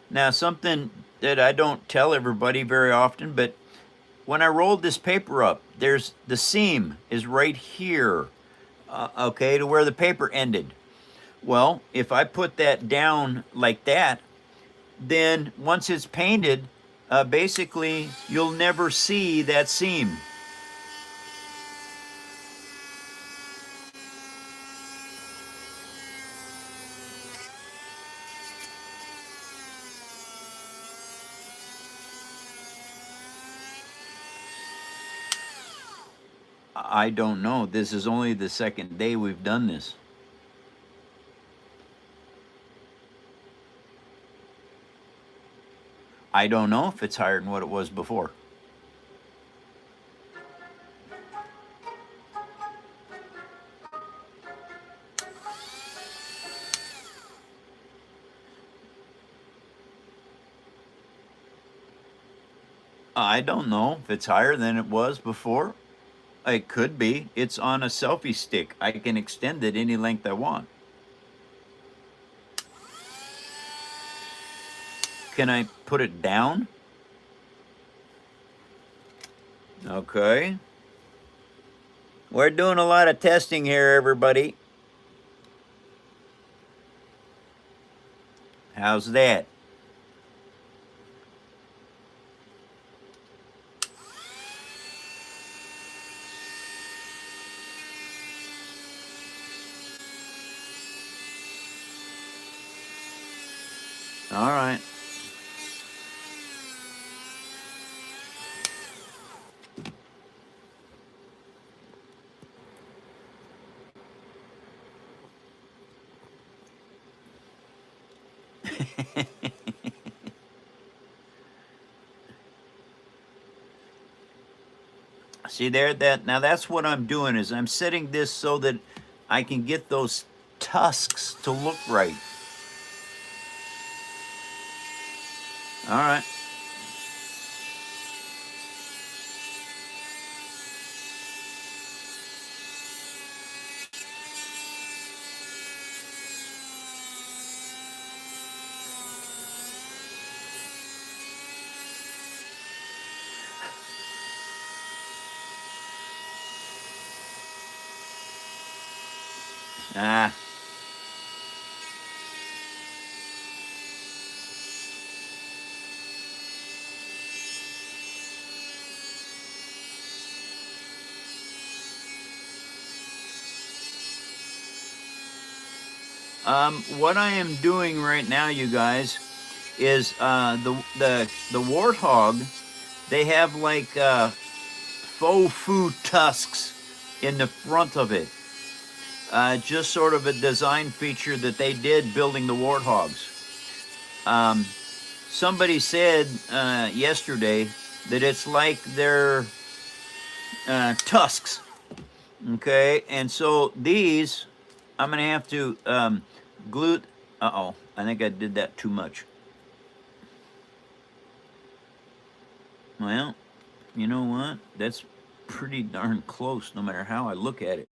Now, something that I don't tell everybody very often, but when I rolled this paper up, there's the seam is right here, okay, to where the paper ended. Well, if I put that down like that, then once it's painted, basically you'll never see that seam. I don't know. This is only the second day we've done this. I don't know if it's higher than what it was before. I don't know if it's higher than it was before. It could be. It's on a selfie stick. I can extend it any length I want. Can I put it down? Okay. We're doing a lot of testing here, everybody. How's that? All right. See there, that now that's what I'm doing is I'm setting this so that I can get those tusks to look right. All right. Ah. What I am doing right now, you guys, is the Warthog. They have like faux tusks in the front of it. Just sort of a design feature that they did building the Warthogs. Somebody said yesterday that it's like their tusks. Okay, and so these, I'm gonna have to glue. Uh-oh, I think I did that too much. Well, you know what? That's pretty darn close no matter how I look at it.